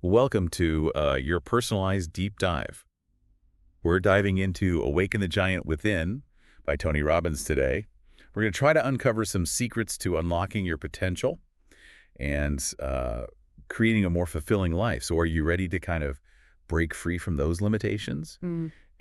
Welcome to your personalized deep dive. We're diving into Awaken the Giant Within by Tony Robbins today. We're going to try to uncover some secrets to unlocking your potential and creating a more fulfilling life. So are you ready to kind of break free from those limitations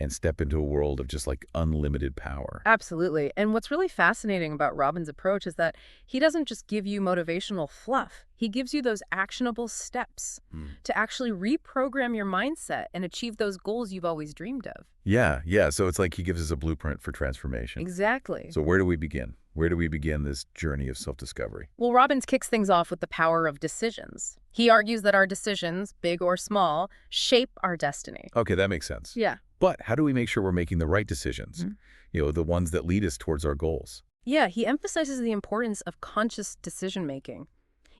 and step into a world of just like unlimited power? Absolutely. And what's really fascinating about Robin's approach is that he doesn't just give you motivational fluff. He gives you those actionable steps Hmm. to actually reprogram your mindset and achieve those goals you've always dreamed of. Yeah. So it's like he gives us a blueprint for transformation. Exactly. So where do we begin? Where do we begin this journey of self-discovery? Well, Robbins kicks things off with the power of decisions. He argues that our decisions, big or small, shape our destiny. Okay, that makes sense. Yeah. But how do we make sure we're making the right decisions? Mhm. The ones that lead us towards our goals. Yeah, he emphasizes the importance of conscious decision making.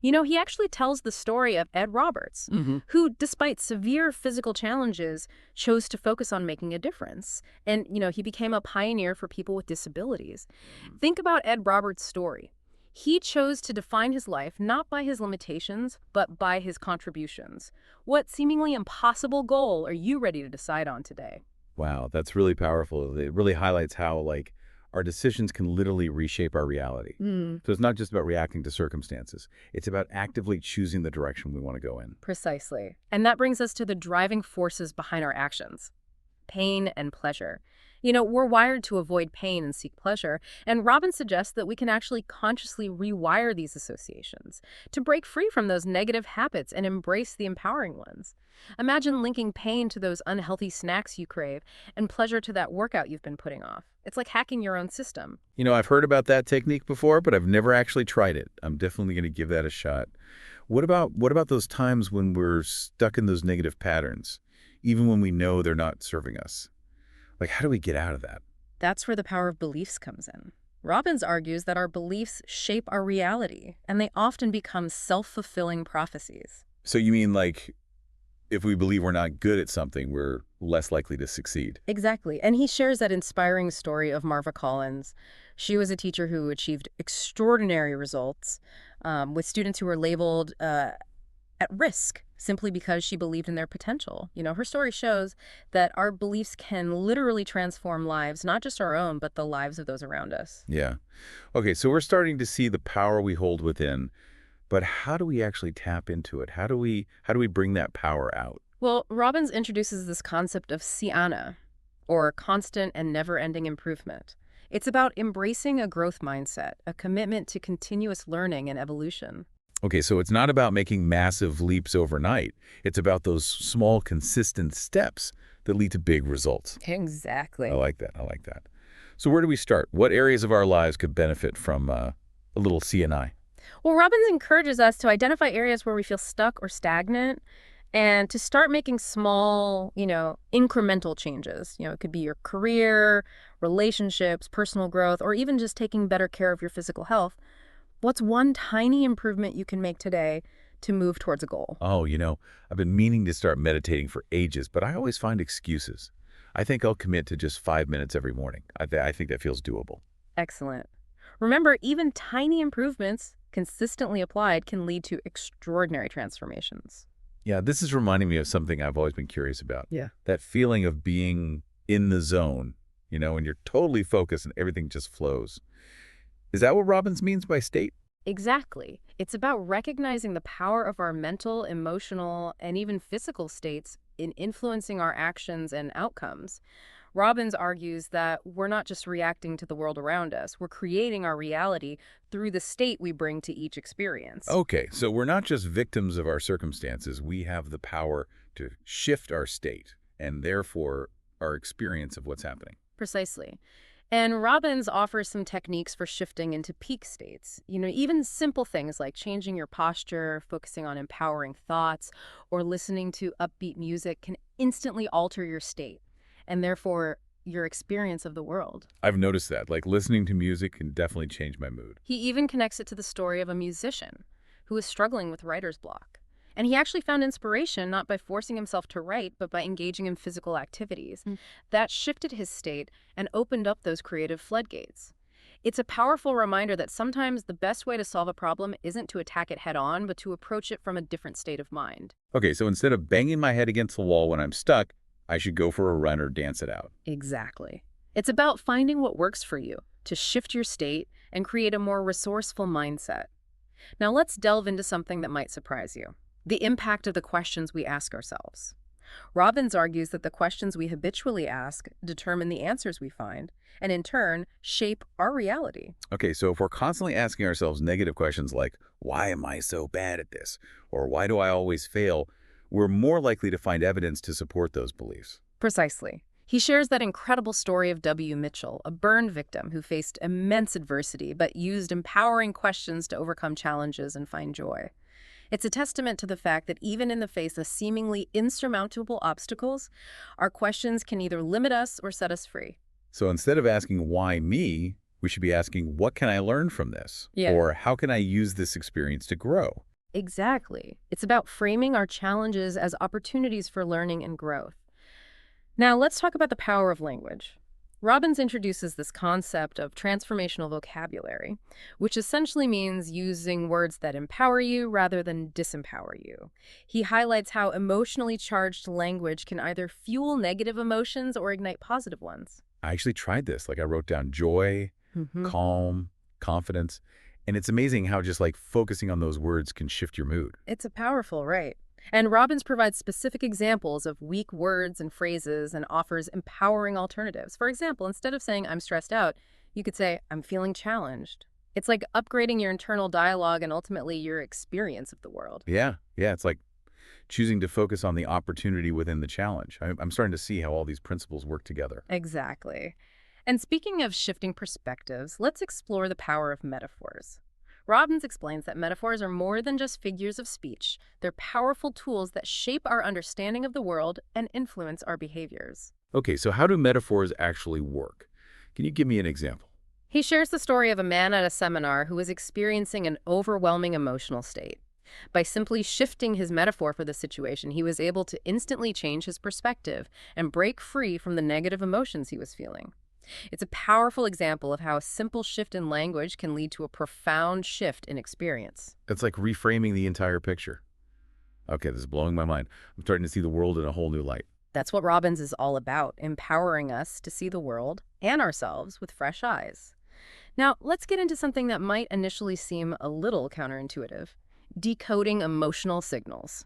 He actually tells the story of Ed Roberts, who, despite severe physical challenges, chose to focus on making a difference. And, he became a pioneer for people with disabilities. Think about Ed Roberts' story. He chose to define his life not by his limitations, but by his contributions. What seemingly impossible goal are you ready to decide on today? Wow, that's really powerful. It really highlights how, our decisions can literally reshape our reality. So it's not just about reacting to circumstances. It's about actively choosing the direction we want to go in. Precisely. And that brings us to the driving forces behind our actions: pain and pleasure. We're wired to avoid pain and seek pleasure, and Robin suggests that we can actually consciously rewire these associations to break free from those negative habits and embrace the empowering ones. Imagine linking pain to those unhealthy snacks you crave and pleasure to that workout you've been putting off. It's like hacking your own system. I've heard about that technique before, but I've never actually tried it. I'm definitely going to give that a shot. What about those times when we're stuck in those negative patterns, even when we know they're not serving us? Like, how do we get out of that? That's where the power of beliefs comes in. Robbins argues that our beliefs shape our reality, and they often become self-fulfilling prophecies. So you mean like if we believe we're not good at something, we're less likely to succeed? Exactly. And he shares that inspiring story of Marva Collins. She was a teacher who achieved extraordinary results with students who were labeled at risk simply because she believed in their potential. Her story shows that our beliefs can literally transform lives, not just our own, but the lives of those around us. Yeah. Okay, so we're starting to see the power we hold within, but how do we actually tap into it? How do we bring that power out? Well, Robbins introduces this concept of Siana, or constant and never-ending improvement. It's about embracing a growth mindset, a commitment to continuous learning and evolution. Okay, so it's not about making massive leaps overnight. It's about those small, consistent steps that lead to big results. I Exactly. like that. I like that. So where do we start? What areas of our lives could benefit from a little CNI? Well, Robbins encourages us to identify areas where we feel stuck or stagnant and to start making small, incremental changes. It could be your career, relationships, personal growth, or even just taking better care of your physical health. What's one tiny improvement you can make today to move towards a goal? Oh, I've been meaning to start meditating for ages, but I always find excuses. I think I'll commit to just 5 minutes every morning. I think that feels doable. Excellent. Remember, even tiny improvements consistently applied can lead to extraordinary transformations. Yeah, this is reminding me of something I've always been curious about. Yeah. That feeling of being in the zone, when you're totally focused and everything just flows. Is that what Robbins means by state? Exactly. It's about recognizing the power of our mental, emotional, and even physical states in influencing our actions and outcomes. Robbins argues that we're not just reacting to the world around us, we're creating our reality through the state we bring to each experience. Okay, so we're not just victims of our circumstances. We have the power to shift our state and therefore our experience of what's happening. Precisely. And Robbins offers some techniques for shifting into peak states. Even simple things like changing your posture, focusing on empowering thoughts, or listening to upbeat music can instantly alter your state and therefore your experience of the world. I've noticed that. Like listening to music can definitely change my mood. He even connects it to the story of a musician who was struggling with writer's block. And he actually found inspiration not by forcing himself to write, but by engaging in physical activities. That shifted his state and opened up those creative floodgates. It's a powerful reminder that sometimes the best way to solve a problem isn't to attack it head on, but to approach it from a different state of mind. Okay, so instead of banging my head against the wall when I'm stuck, I should go for a run or dance it out. Exactly. It's about finding what works for you to shift your state and create a more resourceful mindset. Now let's delve into something that might surprise you: the impact of the questions we ask ourselves. Robbins argues that the questions we habitually ask determine the answers we find, and in turn, shape our reality. Okay, so if we're constantly asking ourselves negative questions like, why am I so bad at this? Or why do I always fail? We're more likely to find evidence to support those beliefs. Precisely. He shares that incredible story of W. Mitchell, a burn victim who faced immense adversity but used empowering questions to overcome challenges and find joy. It's a testament to the fact that even in the face of seemingly insurmountable obstacles, our questions can either limit us or set us free. So instead of asking, why me, we should be asking, what can I learn from this? Yeah. Or how can I use this experience to grow? Exactly. It's about framing our challenges as opportunities for learning and growth. Now, let's talk about the power of language. Robbins introduces this concept of transformational vocabulary, which essentially means using words that empower you rather than disempower you. He highlights how emotionally charged language can either fuel negative emotions or ignite positive ones. I actually tried this. Like I wrote down joy, calm, confidence. And it's amazing how just like focusing on those words can shift your mood. It's a powerful, right? And Robbins provides specific examples of weak words and phrases and offers empowering alternatives. For example, instead of saying, I'm stressed out, you could say, I'm feeling challenged. It's like upgrading your internal dialogue and ultimately your experience of the world. Yeah. It's like choosing to focus on the opportunity within the challenge. I'm starting to see how all these principles work together. Exactly. And speaking of shifting perspectives, let's explore the power of metaphors. Robbins explains that metaphors are more than just figures of speech. They're powerful tools that shape our understanding of the world and influence our behaviors. Okay, so how do metaphors actually work? Can you give me an example? He shares the story of a man at a seminar who was experiencing an overwhelming emotional state. By simply shifting his metaphor for the situation, he was able to instantly change his perspective and break free from the negative emotions he was feeling. It's a powerful example of how a simple shift in language can lead to a profound shift in experience. It's like reframing the entire picture. Okay, this is blowing my mind. I'm starting to see the world in a whole new light. That's what Robbins is all about, empowering us to see the world and ourselves with fresh eyes. Now, let's get into something that might initially seem a little counterintuitive: decoding emotional signals.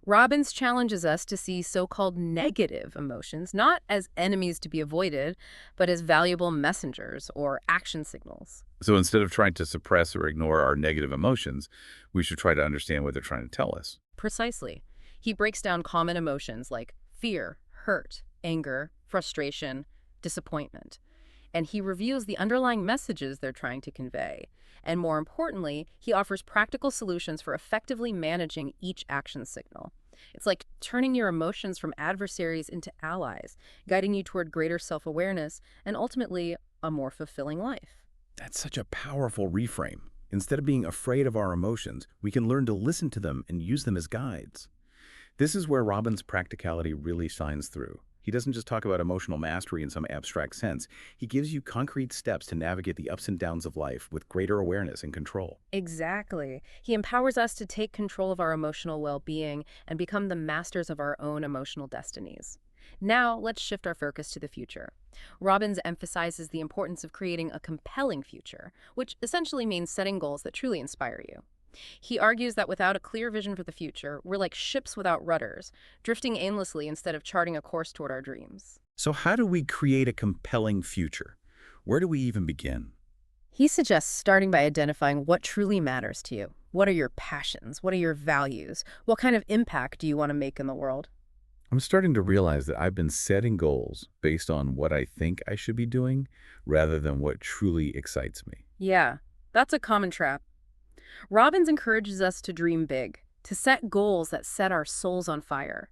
Robbins challenges us to see so-called negative emotions not as enemies to be avoided, but as valuable messengers or action signals. So instead of trying to suppress or ignore our negative emotions, we should try to understand what they're trying to tell us. Precisely. He breaks down common emotions like fear, hurt, anger, frustration, disappointment, and he reveals the underlying messages they're trying to convey. And more importantly, he offers practical solutions for effectively managing each action signal. It's like turning your emotions from adversaries into allies, guiding you toward greater self-awareness and ultimately a more fulfilling life. That's such a powerful reframe. Instead of being afraid of our emotions, we can learn to listen to them and use them as guides. This is where Robbins' practicality really shines through. He doesn't just talk about emotional mastery in some abstract sense. He gives you concrete steps to navigate the ups and downs of life with greater awareness and control. Exactly. He empowers us to take control of our emotional well-being and become the masters of our own emotional destinies. Now, let's shift our focus to the future. Robbins emphasizes the importance of creating a compelling future, which essentially means setting goals that truly inspire you. He argues that without a clear vision for the future, we're like ships without rudders, drifting aimlessly instead of charting a course toward our dreams. So how do we create a compelling future? Where do we even begin? He suggests starting by identifying what truly matters to you. What are your passions? What are your values? What kind of impact do you want to make in the world? I'm starting to realize that I've been setting goals based on what I think I should be doing rather than what truly excites me. Yeah, that's a common trap. Robbins encourages us to dream big, to set goals that set our souls on fire.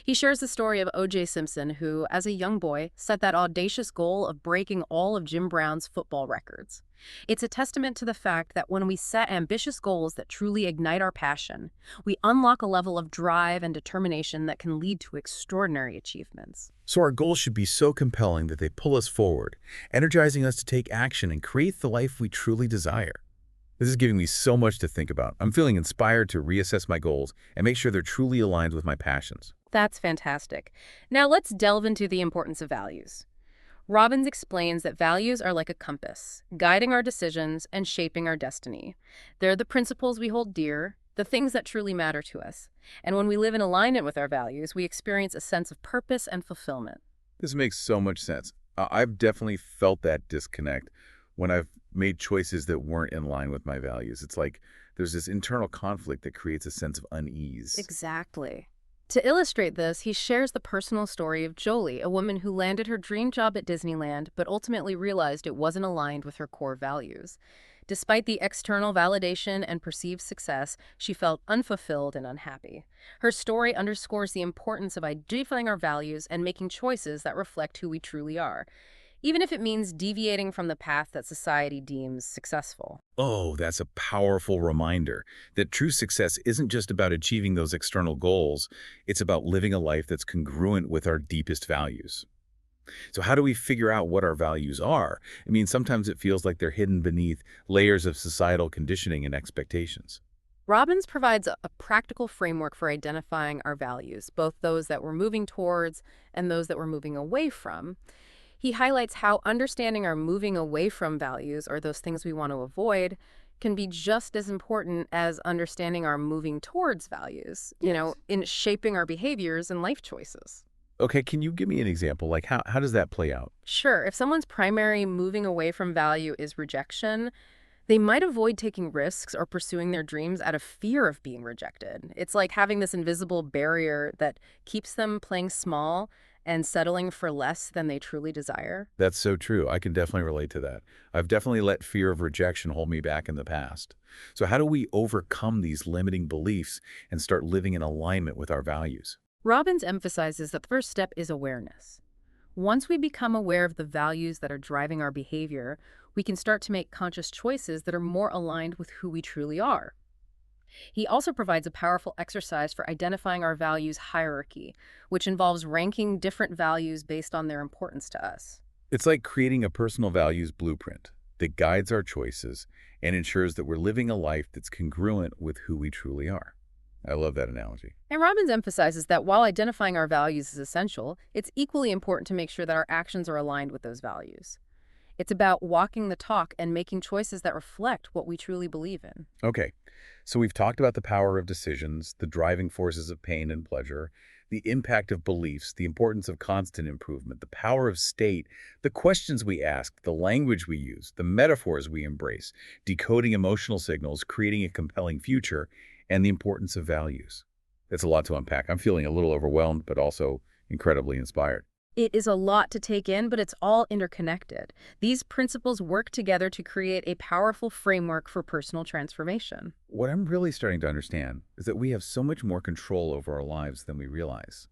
He shares the story of O.J. Simpson, who, as a young boy, set that audacious goal of breaking all of Jim Brown's football records. It's a testament to the fact that when we set ambitious goals that truly ignite our passion, we unlock a level of drive and determination that can lead to extraordinary achievements. So our goals should be so compelling that they pull us forward, energizing us to take action and create the life we truly desire. This is giving me so much to think about. I'm feeling inspired to reassess my goals and make sure they're truly aligned with my passions. That's fantastic. Now let's delve into the importance of values. Robbins explains that values are like a compass, guiding our decisions and shaping our destiny. They're the principles we hold dear, the things that truly matter to us. And when we live in alignment with our values, we experience a sense of purpose and fulfillment. This makes so much sense. I've definitely felt that disconnect when I've made choices that weren't in line with my values. It's like there's this internal conflict that creates a sense of unease. Exactly. To illustrate this, he shares the personal story of Jolie, a woman who landed her dream job at Disneyland but ultimately realized it wasn't aligned with her core values. Despite the external validation and perceived success, she felt unfulfilled and unhappy. Her story underscores the importance of identifying our values and making choices that reflect who we truly are, even if it means deviating from the path that society deems successful. Oh, that's a powerful reminder that true success isn't just about achieving those external goals. It's about living a life that's congruent with our deepest values. So how do we figure out what our values are? I mean, sometimes it feels like they're hidden beneath layers of societal conditioning and expectations. Robbins provides a practical framework for identifying our values, both those that we're moving towards and those that we're moving away from. He highlights how understanding our moving away from values, or those things we want to avoid, can be just as important as understanding our moving towards values, in shaping our behaviors and life choices. Okay, can you give me an example? Like how does that play out? Sure, if someone's primary moving away from value is rejection, they might avoid taking risks or pursuing their dreams out of fear of being rejected. It's like having this invisible barrier that keeps them playing small and settling for less than they truly desire. That's so true. I can definitely relate to that. I've definitely let fear of rejection hold me back in the past. So how do we overcome these limiting beliefs and start living in alignment with our values? Robbins emphasizes that the first step is awareness. Once we become aware of the values that are driving our behavior, we can start to make conscious choices that are more aligned with who we truly are. He also provides a powerful exercise for identifying our values hierarchy, which involves ranking different values based on their importance to us. It's like creating a personal values blueprint that guides our choices and ensures that we're living a life that's congruent with who we truly are. I love that analogy. And Robbins emphasizes that while identifying our values is essential, it's equally important to make sure that our actions are aligned with those values. It's about walking the talk and making choices that reflect what we truly believe in. Okay, so we've talked about the power of decisions, the driving forces of pain and pleasure, the impact of beliefs, the importance of constant improvement, the power of state, the questions we ask, the language we use, the metaphors we embrace, decoding emotional signals, creating a compelling future, and the importance of values. That's a lot to unpack. I'm feeling a little overwhelmed, but also incredibly inspired. It is a lot to take in, but it's all interconnected. These principles work together to create a powerful framework for personal transformation. What I'm really starting to understand is that we have so much more control over our lives than we realize.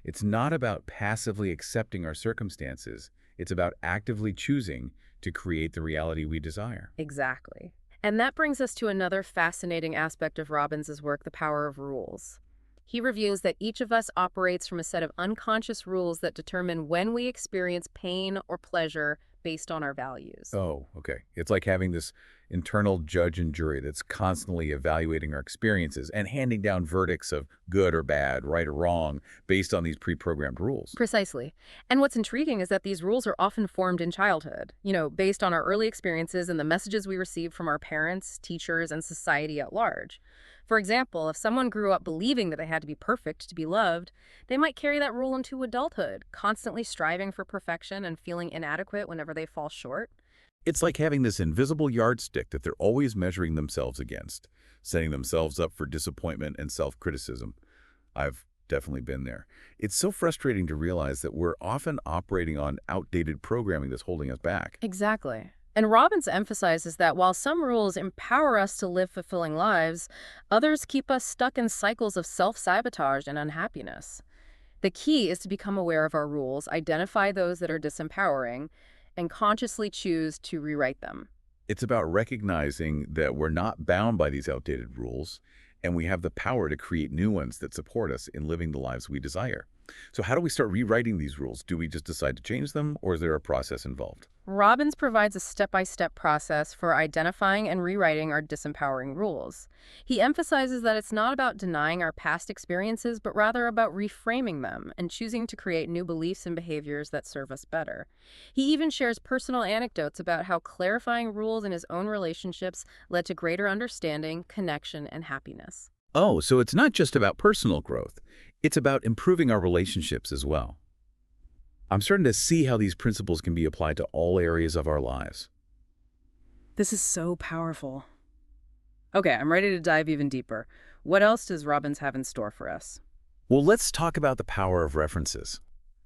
It's not about passively accepting our circumstances. It's about actively choosing to create the reality we desire. Exactly. And that brings us to another fascinating aspect of Robbins's work, the power of rules. He reviews that each of us operates from a set of unconscious rules that determine when we experience pain or pleasure based on our values. Oh, okay. It's like having this internal judge and jury that's constantly evaluating our experiences and handing down verdicts of good or bad, right or wrong, based on these pre-programmed rules. Precisely. And what's intriguing is that these rules are often formed in childhood, based on our early experiences and the messages we received from our parents, teachers, and society at large. For example, if someone grew up believing that they had to be perfect to be loved, they might carry that rule into adulthood, constantly striving for perfection and feeling inadequate whenever they fall short. It's like having this invisible yardstick that they're always measuring themselves against, setting themselves up for disappointment and self-criticism. I've definitely been there. It's so frustrating to realize that we're often operating on outdated programming that's holding us back. Exactly. And Robbins emphasizes that while some rules empower us to live fulfilling lives, others keep us stuck in cycles of self-sabotage and unhappiness. The key is to become aware of our rules, identify those that are disempowering, and consciously choose to rewrite them. It's about recognizing that we're not bound by these outdated rules, and we have the power to create new ones that support us in living the lives we desire. So how do we start rewriting these rules? Do we just decide to change them, or is there a process involved? Robbins provides a step-by-step process for identifying and rewriting our disempowering rules. He emphasizes that it's not about denying our past experiences, but rather about reframing them and choosing to create new beliefs and behaviors that serve us better. He even shares personal anecdotes about how clarifying rules in his own relationships led to greater understanding, connection, and happiness. Oh, so it's not just about personal growth. It's about improving our relationships as well. I'm starting to see how these principles can be applied to all areas of our lives. This is so powerful. Okay, I'm ready to dive even deeper. What else does Robbins have in store for us? Well, let's talk about the power of references.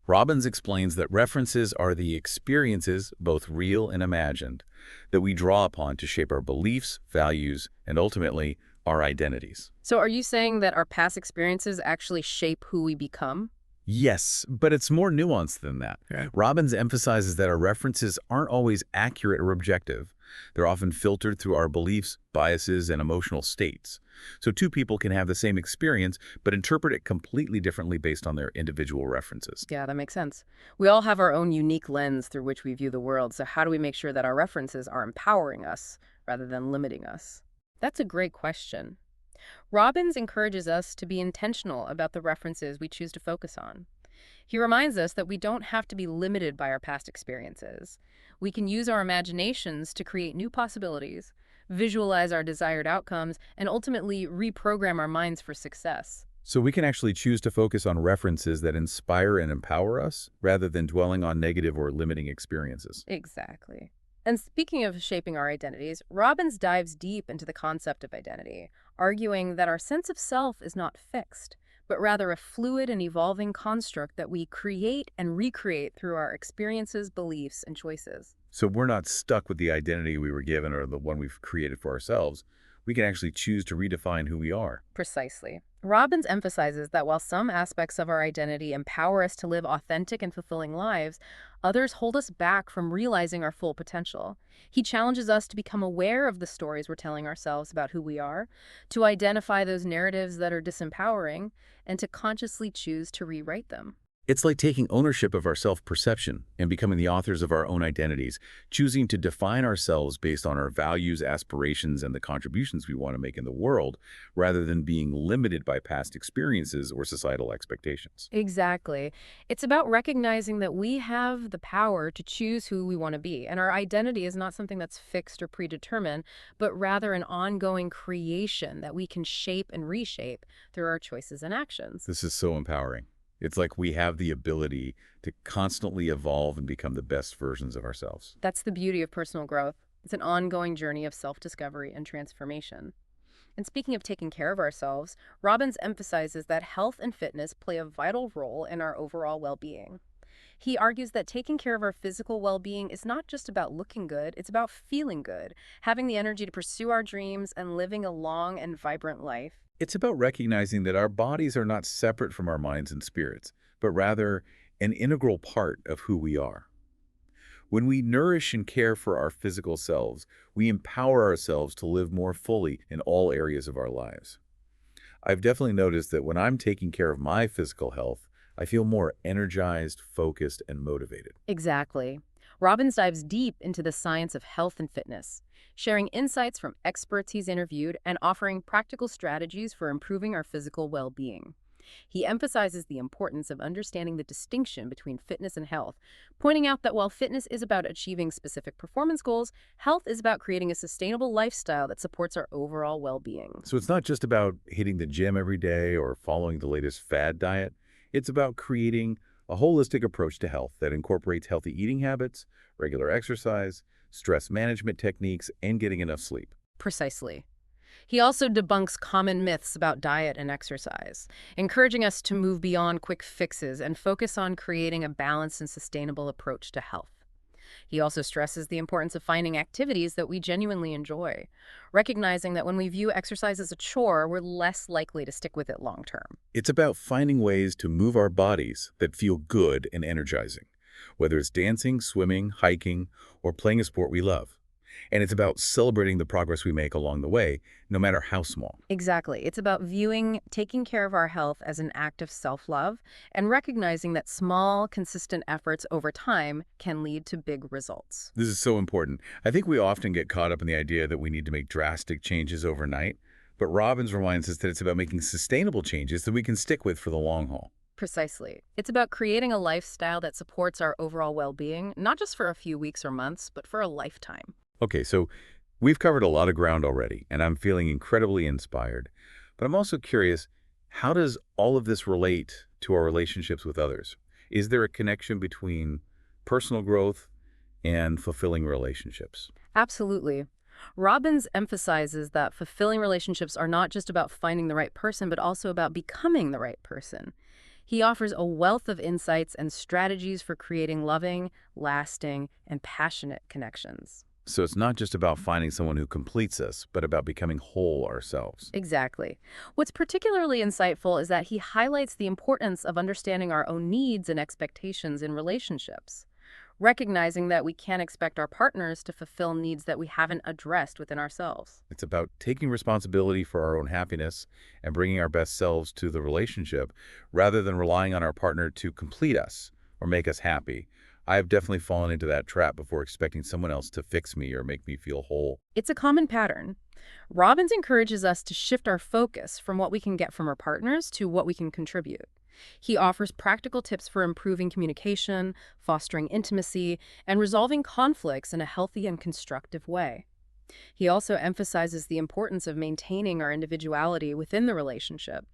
Robbins explains that references are the experiences, both real and imagined, that we draw upon to shape our beliefs, values, and ultimately, our identities. So are you saying that our past experiences actually shape who we become? Yes, but it's more nuanced than that. Okay. Robbins emphasizes that our references aren't always accurate or objective. They're often filtered through our beliefs, biases, and emotional states. So two people can have the same experience, but interpret it completely differently based on their individual references. Yeah, that makes sense. We all have our own unique lens through which we view the world, so how do we make sure that our references are empowering us rather than limiting us? That's a great question. Robbins encourages us to be intentional about the references we choose to focus on. He reminds us that we don't have to be limited by our past experiences. We can use our imaginations to create new possibilities, visualize our desired outcomes, and ultimately reprogram our minds for success. So we can actually choose to focus on references that inspire and empower us, rather than dwelling on negative or limiting experiences. Exactly. And speaking of shaping our identities, Robbins dives deep into the concept of identity, arguing that our sense of self is not fixed, but rather a fluid and evolving construct that we create and recreate through our experiences, beliefs, and choices. So we're not stuck with the identity we were given or the one we've created for ourselves. We can actually choose to redefine who we are. Precisely. Robbins emphasizes that while some aspects of our identity empower us to live authentic and fulfilling lives, others hold us back from realizing our full potential. He challenges us to become aware of the stories we're telling ourselves about who we are, to identify those narratives that are disempowering, and to consciously choose to rewrite them. It's like taking ownership of our self-perception and becoming the authors of our own identities, choosing to define ourselves based on our values, aspirations, and the contributions we want to make in the world, rather than being limited by past experiences or societal expectations. Exactly. It's about recognizing that we have the power to choose who we want to be, and our identity is not something that's fixed or predetermined, but rather an ongoing creation that we can shape and reshape through our choices and actions. This is so empowering. It's like we have the ability to constantly evolve and become the best versions of ourselves. That's the beauty of personal growth. It's an ongoing journey of self-discovery and transformation. And speaking of taking care of ourselves, Robbins emphasizes that health and fitness play a vital role in our overall well-being. He argues that taking care of our physical well-being is not just about looking good, it's about feeling good, having the energy to pursue our dreams, and living a long and vibrant life. It's about recognizing that our bodies are not separate from our minds and spirits, but rather an integral part of who we are. When we nourish and care for our physical selves, we empower ourselves to live more fully in all areas of our lives. I've definitely noticed that when I'm taking care of my physical health, I feel more energized, focused, and motivated. Exactly. Robbins dives deep into the science of health and fitness, sharing insights from experts he's interviewed and offering practical strategies for improving our physical well-being. He emphasizes the importance of understanding the distinction between fitness and health, pointing out that while fitness is about achieving specific performance goals, health is about creating a sustainable lifestyle that supports our overall well-being. So it's not just about hitting the gym every day or following the latest fad diet. It's about creating a holistic approach to health that incorporates healthy eating habits, regular exercise, stress management techniques, and getting enough sleep. Precisely. He also debunks common myths about diet and exercise, encouraging us to move beyond quick fixes and focus on creating a balanced and sustainable approach to health. He also stresses the importance of finding activities that we genuinely enjoy, recognizing that when we view exercise as a chore, we're less likely to stick with it long term. It's about finding ways to move our bodies that feel good and energizing, whether it's dancing, swimming, hiking, or playing a sport we love. And it's about celebrating the progress we make along the way, no matter how small. Exactly. It's about viewing taking care of our health as an act of self-love and recognizing that small, consistent efforts over time can lead to big results. This is so important. I think we often get caught up in the idea that we need to make drastic changes overnight, but Robbins reminds us that it's about making sustainable changes that we can stick with for the long haul. Precisely. It's about creating a lifestyle that supports our overall well-being, not just for a few weeks or months, but for a lifetime. Okay, so we've covered a lot of ground already, and I'm feeling incredibly inspired. But I'm also curious, how does all of this relate to our relationships with others? Is there a connection between personal growth and fulfilling relationships? Absolutely. Robbins emphasizes that fulfilling relationships are not just about finding the right person, but also about becoming the right person. He offers a wealth of insights and strategies for creating loving, lasting, and passionate connections. So it's not just about finding someone who completes us, but about becoming whole ourselves. Exactly. What's particularly insightful is that he highlights the importance of understanding our own needs and expectations in relationships, recognizing that we can't expect our partners to fulfill needs that we haven't addressed within ourselves. It's about taking responsibility for our own happiness and bringing our best selves to the relationship rather than relying on our partner to complete us or make us happy. I've definitely fallen into that trap before, expecting someone else to fix me or make me feel whole. It's a common pattern. Robbins encourages us to shift our focus from what we can get from our partners to what we can contribute. He offers practical tips for improving communication, fostering intimacy, and resolving conflicts in a healthy and constructive way. He also emphasizes the importance of maintaining our individuality within the relationship.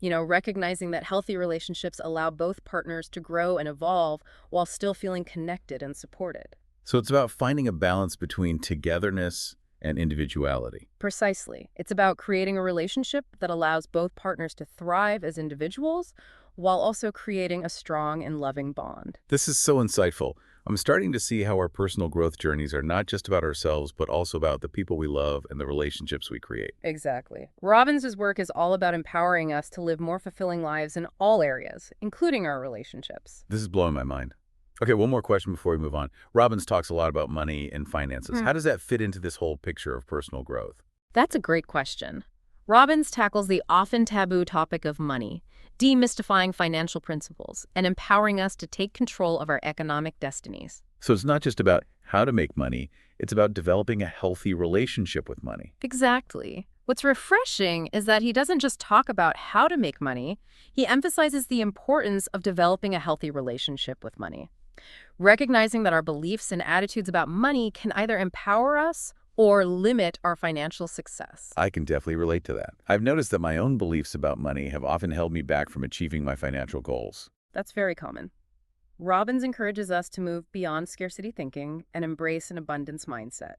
Recognizing that healthy relationships allow both partners to grow and evolve while still feeling connected and supported. So it's about finding a balance between togetherness and individuality. Precisely. It's about creating a relationship that allows both partners to thrive as individuals while also creating a strong and loving bond. This is so insightful. I'm starting to see how our personal growth journeys are not just about ourselves, but also about the people we love and the relationships we create. Exactly. Robbins' work is all about empowering us to live more fulfilling lives in all areas, including our relationships. This is blowing my mind. Okay, one more question before we move on. Robbins talks a lot about money and finances. How does that fit into this whole picture of personal growth? That's a great question. Robbins tackles the often taboo topic of money, demystifying financial principles and empowering us to take control of our economic destinies. So it's not just about how to make money, it's about developing a healthy relationship with money. Exactly. What's refreshing is that he doesn't just talk about how to make money, he emphasizes the importance of developing a healthy relationship with money. Recognizing that our beliefs and attitudes about money can either empower us or limit our financial success. I can definitely relate to that. I've noticed that my own beliefs about money have often held me back from achieving my financial goals. That's very common. Robbins encourages us to move beyond scarcity thinking and embrace an abundance mindset.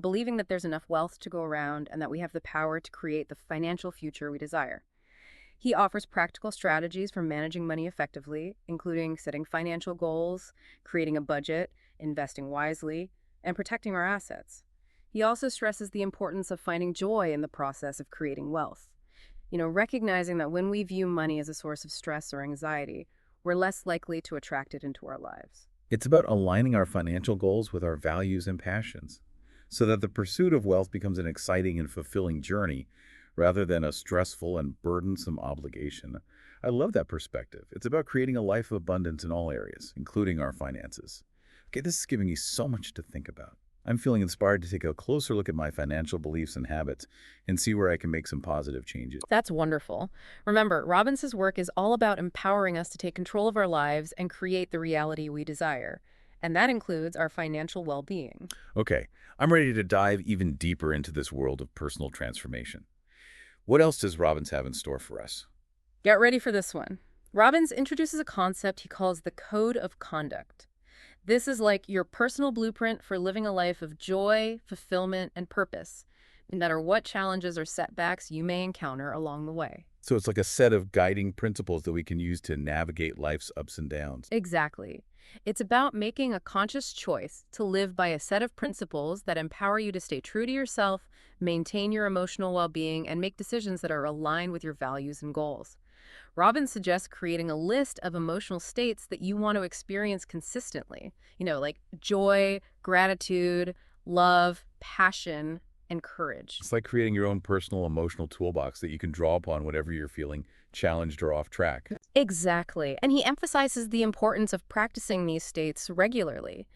Believing that there's enough wealth to go around and that we have the power to create the financial future we desire. He offers practical strategies for managing money effectively, including setting financial goals, creating a budget, investing wisely, and protecting our assets. He also stresses the importance of finding joy in the process of creating wealth. Recognizing that when we view money as a source of stress or anxiety, we're less likely to attract it into our lives. It's about aligning our financial goals with our values and passions, so that the pursuit of wealth becomes an exciting and fulfilling journey rather than a stressful and burdensome obligation. I love that perspective. It's about creating a life of abundance in all areas, including our finances. Okay, this is giving me so much to think about. I'm feeling inspired to take a closer look at my financial beliefs and habits and see where I can make some positive changes. That's wonderful. Remember, Robbins' work is all about empowering us to take control of our lives and create the reality we desire. And that includes our financial well-being. Okay, I'm ready to dive even deeper into this world of personal transformation. What else does Robbins have in store for us? Get ready for this one. Robbins introduces a concept he calls the code of conduct. This is like your personal blueprint for living a life of joy, fulfillment, and purpose, no matter what challenges or setbacks you may encounter along the way. So it's like a set of guiding principles that we can use to navigate life's ups and downs. Exactly. It's about making a conscious choice to live by a set of principles that empower you to stay true to yourself, maintain your emotional well-being, and make decisions that are aligned with your values and goals. Robbins suggests creating a list of emotional states that you want to experience consistently. Like joy, gratitude, love, passion, and courage. It's like creating your own personal emotional toolbox that you can draw upon whenever you're feeling challenged or off track. Exactly. And he emphasizes the importance of practicing these states regularly,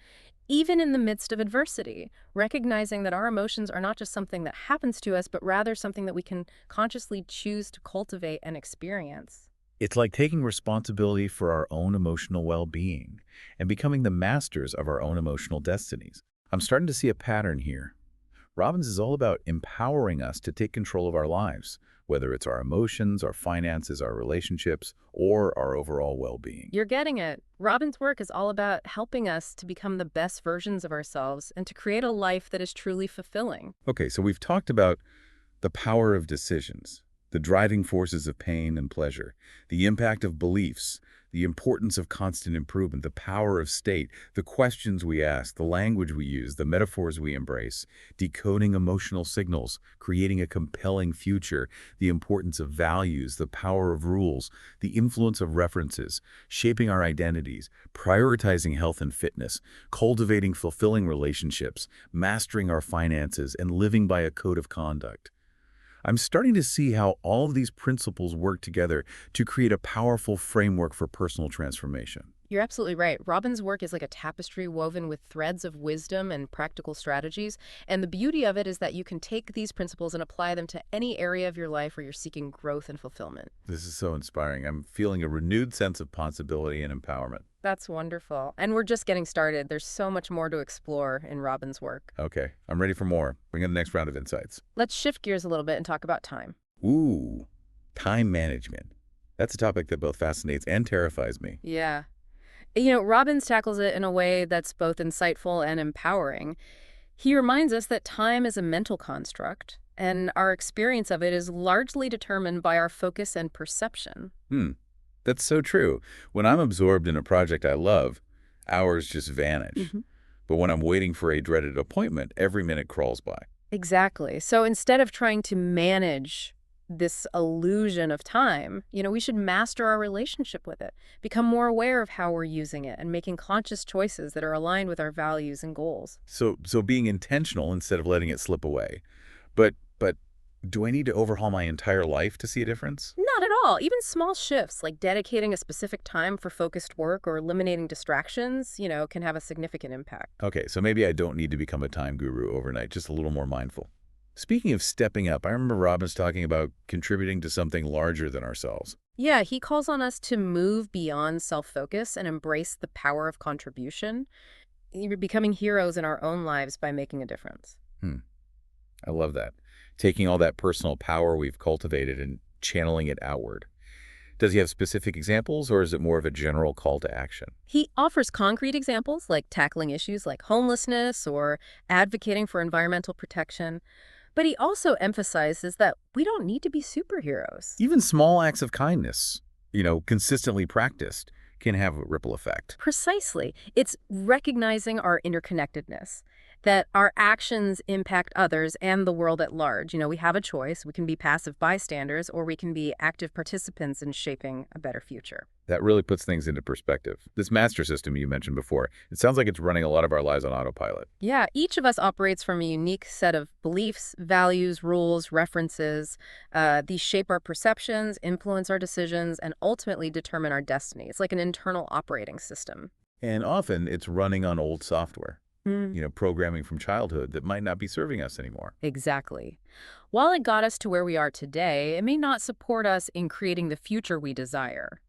even in the midst of adversity, recognizing that our emotions are not just something that happens to us, but rather something that we can consciously choose to cultivate and experience. It's like taking responsibility for our own emotional well-being and becoming the masters of our own emotional destinies. I'm starting to see a pattern here. Robbins is all about empowering us to take control of our lives, whether it's our emotions, our finances, our relationships, or our overall well-being. You're getting it. Robin's work is all about helping us to become the best versions of ourselves and to create a life that is truly fulfilling. Okay, so we've talked about the power of decisions, the driving forces of pain and pleasure, the impact of beliefs, the importance of constant improvement, the power of state, the questions we ask, the language we use, the metaphors we embrace, decoding emotional signals, creating a compelling future, the importance of values, the power of rules, the influence of references, shaping our identities, prioritizing health and fitness, cultivating fulfilling relationships, mastering our finances, and living by a code of conduct. I'm starting to see how all of these principles work together to create a powerful framework for personal transformation. You're absolutely right. Robin's work is like a tapestry woven with threads of wisdom and practical strategies. And the beauty of it is that you can take these principles and apply them to any area of your life where you're seeking growth and fulfillment. This is so inspiring. I'm feeling a renewed sense of possibility and empowerment. That's wonderful. And we're just getting started. There's so much more to explore in Robin's work. Okay, I'm ready for more. Bring in the next round of insights. Let's shift gears a little bit and talk about time. Ooh, time management. That's a topic that both fascinates and terrifies me. Yeah. Robbins tackles it in a way that's both insightful and empowering. He reminds us that time is a mental construct, and our experience of it is largely determined by our focus and perception. That's so true. When I'm absorbed in a project I love, hours just vanish. But when I'm waiting for a dreaded appointment, every minute crawls by. Exactly. So instead of trying to manage this illusion of time, we should master our relationship with it, become more aware of how we're using it, and making conscious choices that are aligned with our values and goals. So being intentional instead of letting it slip away. But do I need to overhaul my entire life to see a difference? Not at all. Even small shifts, like dedicating a specific time for focused work or eliminating distractions, can have a significant impact. Okay, so maybe I don't need to become a time guru overnight, just a little more mindful. Speaking of stepping up, I remember Robbins talking about contributing to something larger than ourselves. Yeah, he calls on us to move beyond self-focus and embrace the power of contribution. You're becoming heroes in our own lives by making a difference. I love that. Taking all that personal power we've cultivated and channeling it outward. Does he have specific examples, or is it more of a general call to action? He offers concrete examples like tackling issues like homelessness or advocating for environmental protection. But he also emphasizes that we don't need to be superheroes. Even small acts of kindness, consistently practiced, can have a ripple effect. Precisely. It's recognizing our interconnectedness, that our actions impact others and the world at large. We have a choice. We can be passive bystanders, or we can be active participants in shaping a better future. That really puts things into perspective. This master system you mentioned before, it sounds like it's running a lot of our lives on autopilot. Yeah, each of us operates from a unique set of beliefs, values, rules, references. These shape our perceptions, influence our decisions, and ultimately determine our destiny. It's like an internal operating system. And often it's running on old software. Programming from childhood that might not be serving us anymore. Exactly. While it got us to where we are today, it may not support us in creating the future we desire.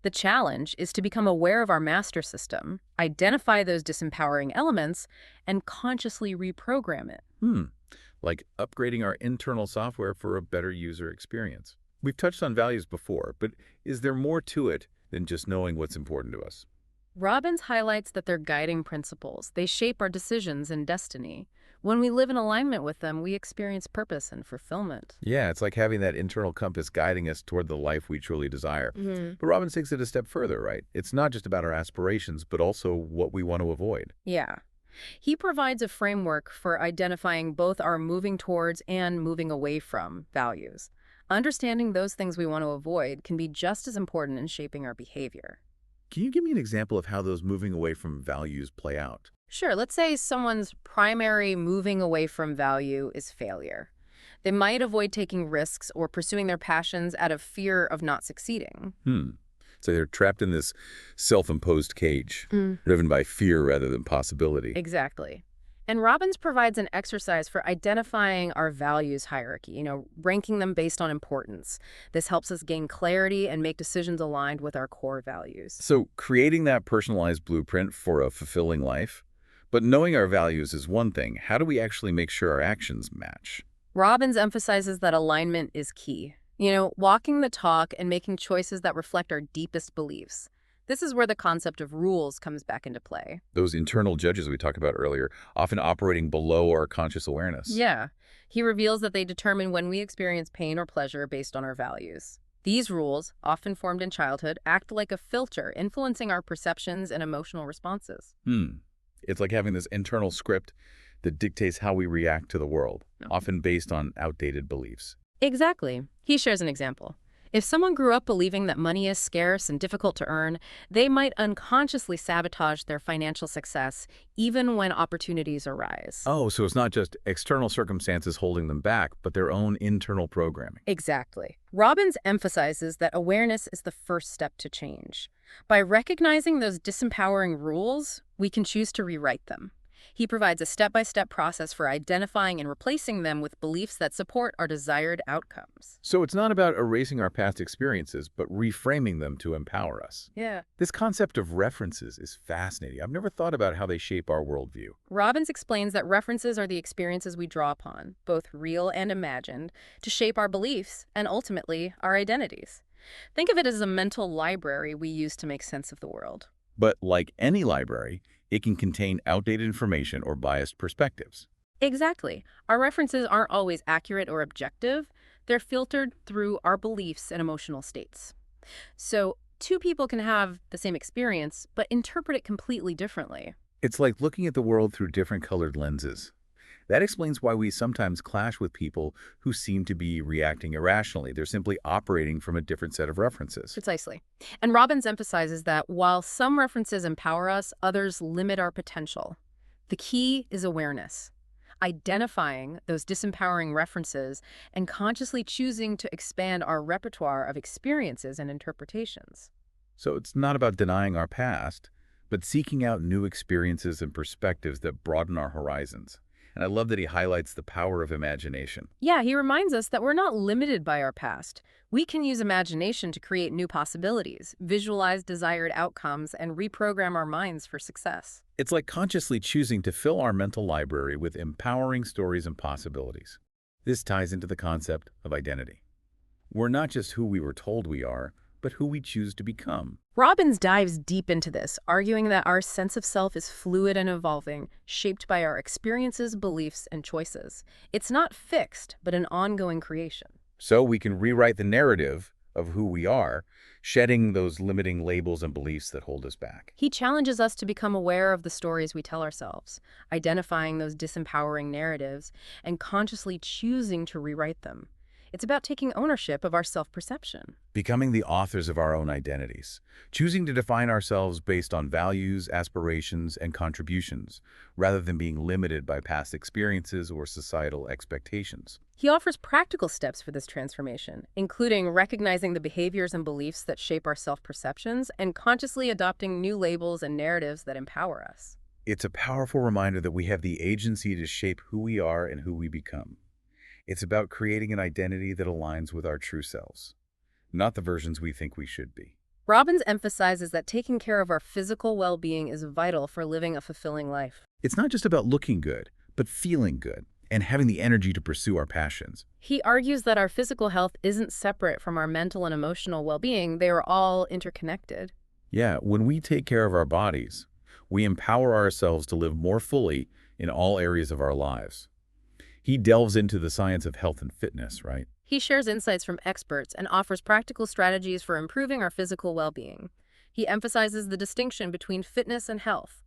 The challenge is to become aware of our master system, identify those disempowering elements, and consciously reprogram it. Like upgrading our internal software for a better user experience. We've touched on values before, but is there more to it than just knowing what's important to us? Robbins highlights that they're guiding principles. They shape our decisions and destiny. When we live in alignment with them, we experience purpose and fulfillment. Yeah, it's like having that internal compass guiding us toward the life we truly desire. But Robbins takes it a step further, right? It's not just about our aspirations, but also what we want to avoid. Yeah. He provides a framework for identifying both our moving towards and moving away from values. Understanding those things we want to avoid can be just as important in shaping our behavior. Can you give me an example of how those moving away from values play out? Sure, let's say someone's primary moving away from value is failure. They might avoid taking risks or pursuing their passions out of fear of not succeeding. So they're trapped in this self-imposed cage, driven by fear rather than possibility. Exactly. And Robbins provides an exercise for identifying our values hierarchy, ranking them based on importance. This helps us gain clarity and make decisions aligned with our core values. So creating that personalized blueprint for a fulfilling life. But knowing our values is one thing. How do we actually make sure our actions match? Robbins emphasizes that alignment is key. Walking the talk and making choices that reflect our deepest beliefs. This is where the concept of rules comes back into play. Those internal judges we talked about earlier, often operating below our conscious awareness. Yeah. He reveals that they determine when we experience pain or pleasure based on our values. These rules, often formed in childhood, act like a filter, influencing our perceptions and emotional responses. It's like having this internal script that dictates how we react to the world, often based on outdated beliefs. Exactly. He shares an example. If someone grew up believing that money is scarce and difficult to earn, they might unconsciously sabotage their financial success even when opportunities arise. Oh, so it's not just external circumstances holding them back, but their own internal programming. Exactly. Robbins emphasizes that awareness is the first step to change. By recognizing those disempowering rules, we can choose to rewrite them. He provides a step-by-step process for identifying and replacing them with beliefs that support our desired outcomes. So it's not about erasing our past experiences, but reframing them to empower us. Yeah. This concept of references is fascinating. I've never thought about how they shape our worldview. Robbins explains that references are the experiences we draw upon, both real and imagined, to shape our beliefs and ultimately our identities. Think of it as a mental library we use to make sense of the world. But like any library, it can contain outdated information or biased perspectives. Exactly. Our references aren't always accurate or objective. They're filtered through our beliefs and emotional states. So, two people can have the same experience, but interpret it completely differently. It's like looking at the world through different colored lenses. That explains why we sometimes clash with people who seem to be reacting irrationally. They're simply operating from a different set of references. Precisely. And Robbins emphasizes that while some references empower us, others limit our potential. The key is awareness. Identifying those disempowering references and consciously choosing to expand our repertoire of experiences and interpretations. So it's not about denying our past, but seeking out new experiences and perspectives that broaden our horizons. And I love that he highlights the power of imagination. Yeah, he reminds us that we're not limited by our past. We can use imagination to create new possibilities, visualize desired outcomes, and reprogram our minds for success. It's like consciously choosing to fill our mental library with empowering stories and possibilities. This ties into the concept of identity. We're not just who we were told we are, but who we choose to become. Robbins dives deep into this, arguing that our sense of self is fluid and evolving, shaped by our experiences, beliefs, and choices. It's not fixed, but an ongoing creation. So we can rewrite the narrative of who we are, shedding those limiting labels and beliefs that hold us back. He challenges us to become aware of the stories we tell ourselves, identifying those disempowering narratives, and consciously choosing to rewrite them. It's about taking ownership of our self-perception. Becoming the authors of our own identities, choosing to define ourselves based on values, aspirations, and contributions, rather than being limited by past experiences or societal expectations. He offers practical steps for this transformation, including recognizing the behaviors and beliefs that shape our self-perceptions and consciously adopting new labels and narratives that empower us. It's a powerful reminder that we have the agency to shape who we are and who we become. It's about creating an identity that aligns with our true selves, not the versions we think we should be. Robbins emphasizes that taking care of our physical well-being is vital for living a fulfilling life. It's not just about looking good, but feeling good and having the energy to pursue our passions. He argues that our physical health isn't separate from our mental and emotional well-being. They are all interconnected. Yeah, when we take care of our bodies, we empower ourselves to live more fully in all areas of our lives. He delves into the science of health and fitness, right? He shares insights from experts and offers practical strategies for improving our physical well-being. He emphasizes the distinction between fitness and health,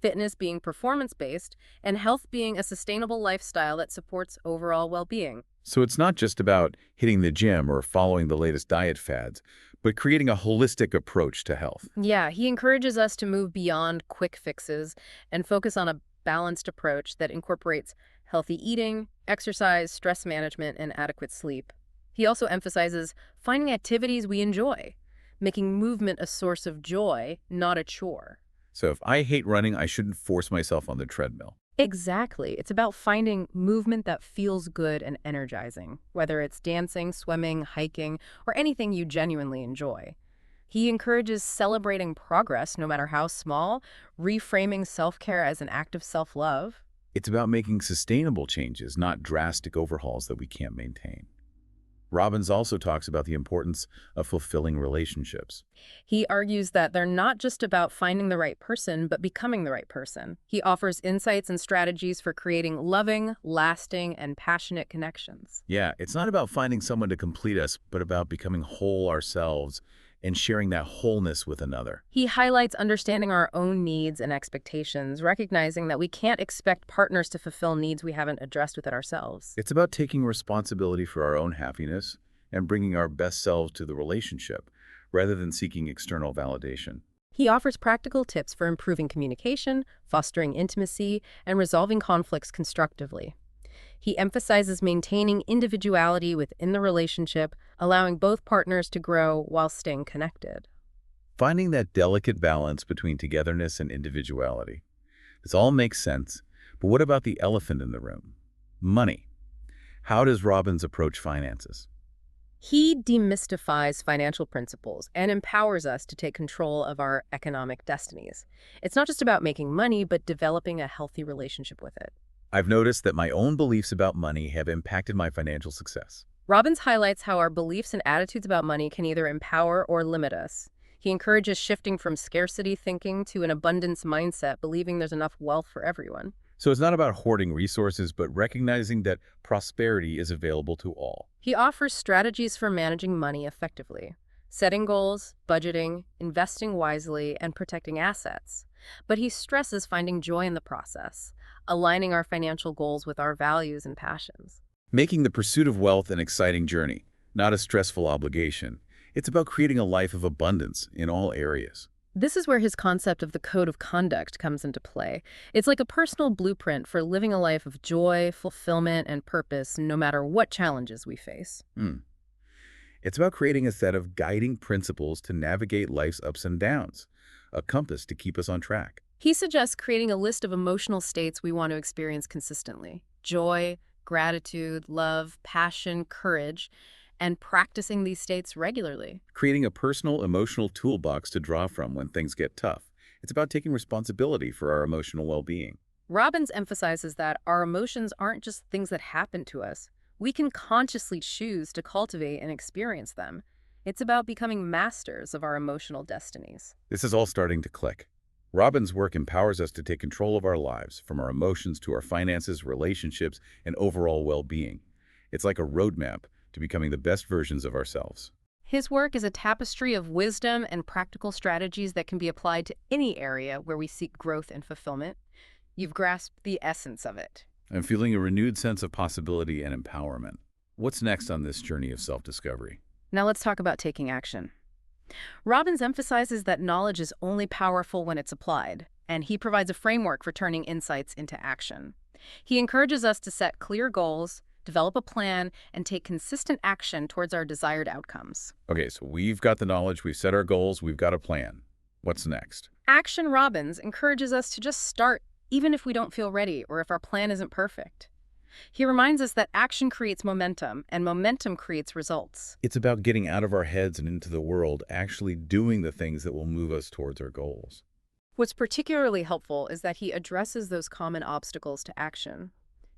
fitness being performance-based and health being a sustainable lifestyle that supports overall well-being. So it's not just about hitting the gym or following the latest diet fads, but creating a holistic approach to health. Yeah, he encourages us to move beyond quick fixes and focus on a balanced approach that incorporates healthy eating, exercise, stress management, and adequate sleep. He also emphasizes finding activities we enjoy, making movement a source of joy, not a chore. So if I hate running, I shouldn't force myself on the treadmill. Exactly. It's about finding movement that feels good and energizing, whether it's dancing, swimming, hiking, or anything you genuinely enjoy. He encourages celebrating progress, no matter how small, reframing self-care as an act of self-love. It's about making sustainable changes, not drastic overhauls that we can't maintain. Robbins also talks about the importance of fulfilling relationships. He argues that they're not just about finding the right person, but becoming the right person. He offers insights and strategies for creating loving, lasting, and passionate connections. Yeah, it's not about finding someone to complete us, but about becoming whole ourselves and sharing that wholeness with another. He highlights understanding our own needs and expectations, recognizing that we can't expect partners to fulfill needs we haven't addressed within ourselves. It's about taking responsibility for our own happiness and bringing our best selves to the relationship, rather than seeking external validation. He offers practical tips for improving communication, fostering intimacy, and resolving conflicts constructively. He emphasizes maintaining individuality within the relationship, allowing both partners to grow while staying connected. Finding that delicate balance between togetherness and individuality. This all makes sense, but what about the elephant in the room? Money. How does Robbins approach finances? He demystifies financial principles and empowers us to take control of our economic destinies. It's not just about making money, but developing a healthy relationship with it. I've noticed that my own beliefs about money have impacted my financial success. Robbins highlights how our beliefs and attitudes about money can either empower or limit us. He encourages shifting from scarcity thinking to an abundance mindset, believing there's enough wealth for everyone. So it's not about hoarding resources, but recognizing that prosperity is available to all. He offers strategies for managing money effectively, setting goals, budgeting, investing wisely, and protecting assets. But he stresses finding joy in the process, aligning our financial goals with our values and passions. Making the pursuit of wealth an exciting journey, not a stressful obligation. It's about creating a life of abundance in all areas. This is where his concept of the code of conduct comes into play. It's like a personal blueprint for living a life of joy, fulfillment, and purpose, no matter what challenges we face. It's about creating a set of guiding principles to navigate life's ups and downs, a compass to keep us on track. He suggests creating a list of emotional states we want to experience consistently: joy, gratitude, love, passion, courage, and practicing these states regularly. Creating a personal emotional toolbox to draw from when things get tough. It's about taking responsibility for our emotional well-being. Robbins emphasizes that our emotions aren't just things that happen to us. We can consciously choose to cultivate and experience them. It's about becoming masters of our emotional destinies. This is all starting to click. Robbins' work empowers us to take control of our lives, from our emotions to our finances, relationships, and overall well-being. It's like a roadmap to becoming the best versions of ourselves. His work is a tapestry of wisdom and practical strategies that can be applied to any area where we seek growth and fulfillment. You've grasped the essence of it. I'm feeling a renewed sense of possibility and empowerment. What's next on this journey of self-discovery? Now let's talk about taking action. Robbins emphasizes that knowledge is only powerful when it's applied, and he provides a framework for turning insights into action. He encourages us to set clear goals, develop a plan, and take consistent action towards our desired outcomes. Okay, so we've got the knowledge, we've set our goals, we've got a plan. What's next? Action Robbins encourages us to just start, even if we don't feel ready or if our plan isn't perfect. He reminds us that action creates momentum, and momentum creates results. It's about getting out of our heads and into the world, actually doing the things that will move us towards our goals. What's particularly helpful is that he addresses those common obstacles to action.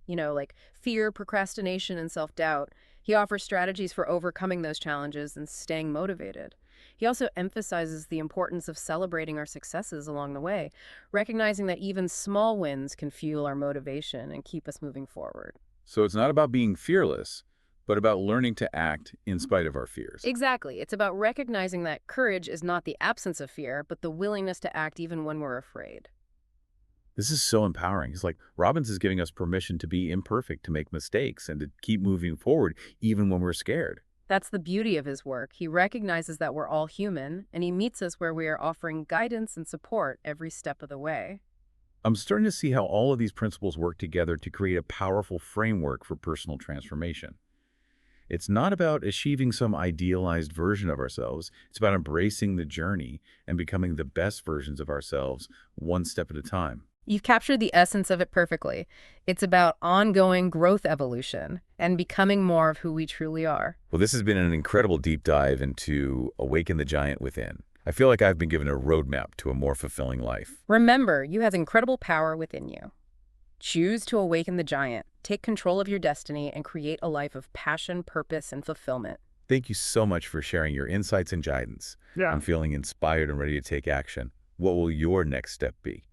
Like fear, procrastination, and self-doubt. He offers strategies for overcoming those challenges and staying motivated. He also emphasizes the importance of celebrating our successes along the way, recognizing that even small wins can fuel our motivation and keep us moving forward. So it's not about being fearless, but about learning to act in spite of our fears. Exactly. It's about recognizing that courage is not the absence of fear, but the willingness to act even when we're afraid. This is so empowering. It's like Robbins is giving us permission to be imperfect, to make mistakes, and to keep moving forward even when we're scared. That's the beauty of his work. He recognizes that we're all human, and he meets us where we are offering guidance and support every step of the way. I'm starting to see how all of these principles work together to create a powerful framework for personal transformation. It's not about achieving some idealized version of ourselves. It's about embracing the journey and becoming the best versions of ourselves one step at a time. You've captured the essence of it perfectly. It's about ongoing growth evolution and becoming more of who we truly are. Well, this has been an incredible deep dive into Awaken the Giant Within. I feel like I've been given a roadmap to a more fulfilling life. Remember, you have incredible power within you. Choose to awaken the giant, take control of your destiny, and create a life of passion, purpose, and fulfillment. Thank you so much for sharing your insights and guidance. Yeah. I'm feeling inspired and ready to take action. What will your next step be?